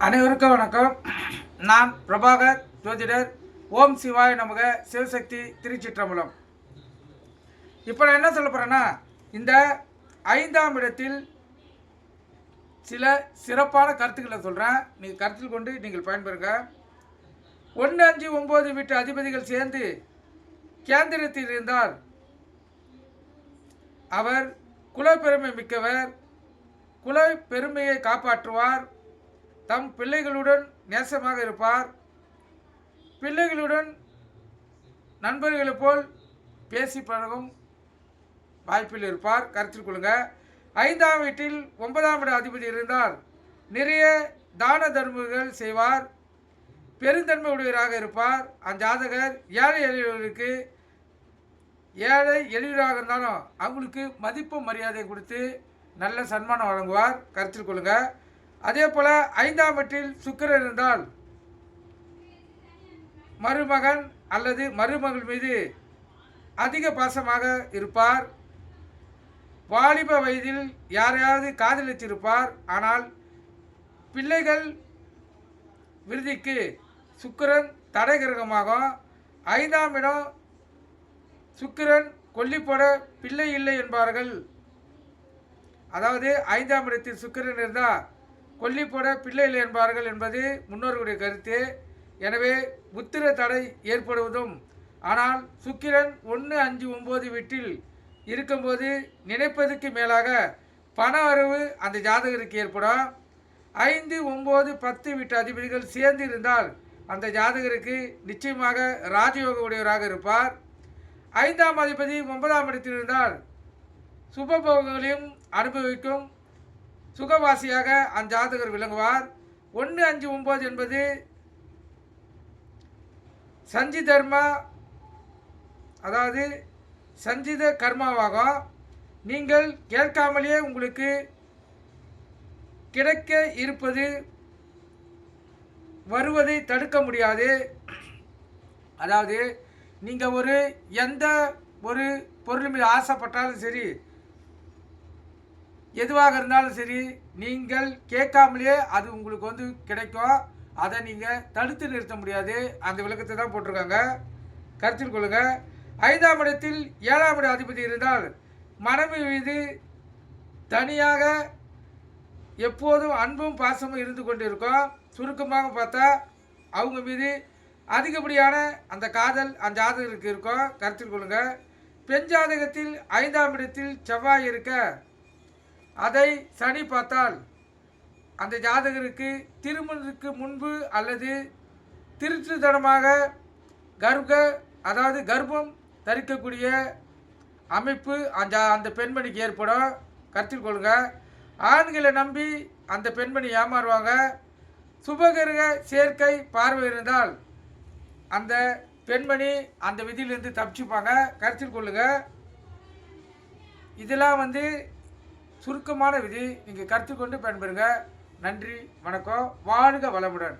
அனைவருக்கும் வணக்கம். நான் பிரபாகர் ஜோதிடர். ஓம் சிவாய நமக. சிவசக்தி திருச்சிற்றம்பலம். இப்போ நான் என்ன சொல்ல போகிறேன்னா, இந்த 5ஆம் இடத்தில் சில சிறப்பான கருத்துக்களை சொல்கிறேன். நீங்கள் கருத்தில் கொண்டு நீங்கள் பயன்பெறுங்க. 1, 5, 9 வீட்டு அதிபதிகள் சேர்ந்து கேந்திரத்தில் இருந்தால் அவர் குலப்பெருமை மிக்கவர், குல பெருமையை காப்பாற்றுவார், தம் பிள்ளைகளுடன் நேசமாக இருப்பார், பிள்ளைகளுடன் நண்பர்களைப் போல் பேசி பழகும் வாய்ப்பில் இருப்பார். கருத்தில் கொள்ளுங்க. 5ஆம் வீட்டில் 9ஆம் இட அதிபதி இருந்தால் நிறைய தான தர்மங்கள் செய்வார், பெருந்தன்மை உடையவராக இருப்பார். அஞ்சாதகர் ஏழை எளியவராக இருந்தாலும் அவங்களுக்கு மதிப்பு மரியாதை கொடுத்து நல்ல சன்மானம் வழங்குவார். கருத்தில் கொள்ளுங்க. அதே போல் 5ஆம் வீட்டில் சுக்கிரன் இருந்தால் மருமகன் அல்லது மருமகள் மீது அதிக பாசமாக இருப்பார். வாலிப வயதில் யாரையாவது காதலித்திருப்பார். ஆனால் பிள்ளைகள் விருதிக்கு சுக்கிரன் தடை கிரகமாகும். 5ஆம் இடம் சுக்கிரன் கொல்லிப்போட பிள்ளை இல்லை என்பார்கள். அதாவது 5ஆம் இடத்தில் சுக்கிரன் இருந்தால் கொல்லி போட பிள்ளை இல்லை என்பார்கள் என்பது முன்னோர்களுடைய கருத்து. எனவே புத்திர தடை ஏற்படுவதும், ஆனால் சுக்கிரன் 1, 5, 9 வீட்டில் இருக்கும்போது நினைப்பதற்கு மேலாக பண வரவு அந்த ஜாதகருக்கு ஏற்படும். 5, 9, 10 வீட்டு அதிபதிகள் சேர்ந்து இருந்தால் அந்த ஜாதகருக்கு நிச்சயமாக ராஜயோக உடையவராக இருப்பார். 5ஆம் அதிபதி 9ஆம் இடத்தில் இருந்தால் சுபபோகங்களையும் அனுபவிக்கும் சுகவாசியாக அந்த ஜாதகர் விளங்குவார். 1, 5, 9 என்பது சஞ்சி தர்மா, அதாவது சஞ்சித கர்மாவாகும். நீங்கள் கேட்காமலேயே உங்களுக்கு கிடைக்க இருப்பது வருவதை தடுக்க முடியாது. அதாவது நீங்கள் எந்த ஒரு பொருள் மீது ஆசைப்பட்டாலும் சரி, எதுவாக இருந்தாலும் சரி, நீங்கள் கேட்காமலே அது உங்களுக்கு கிடைக்கும். அதை நீங்கள் தடுத்து நிறுத்த முடியாது. அந்த விளக்கத்தை தான் போட்டிருக்காங்க. கருத்தில் கொள்ளுங்கள். 5ஆம் இடத்தில் 7ஆம் இட அதிபதி இருந்தால் மனைவி மீது தனியாக எப்போதும் அன்பும் பாசமும் இருந்து கொண்டு இருக்கும். சுருக்கமாக பார்த்தா அவங்க மீது அதிகப்படியான அந்த காதல் அந்த ஜாதகருக்கு இருக்கும். கருத்தில் கொள்ளுங்கள். பெண் ஜாதகத்தில் 5ஆம் இடத்தில் செவ்வாய் இருக்க அதை சனி பார்த்தால் அந்த ஜாதகருக்கு திருமணத்துக்கு முன்பு அல்லது திருட்டுத்தனமாக கர்ப்பம் தரிக்கக்கூடிய அமைப்பு அந்த பெண்மணிக்கு ஏற்படும். கருத்தில் கொள்ளுங்க. ஆண்களை நம்பி அந்த பெண்மணி ஏமாறுவாங்க. சுபகிரக சேர்க்கை பார்வை இருந்தால் அந்த பெண்மணி அந்த விதியிலிருந்து தப்பிச்சுப்பாங்க. கருத்தில் கொள்ளுங்க. இதெல்லாம் சுருக்கமான விதி. நீங்கள் கருத்து கொண்டு பயன்பெறுங்க. நன்றி, வணக்கம். வாழ்க வளமுடன்.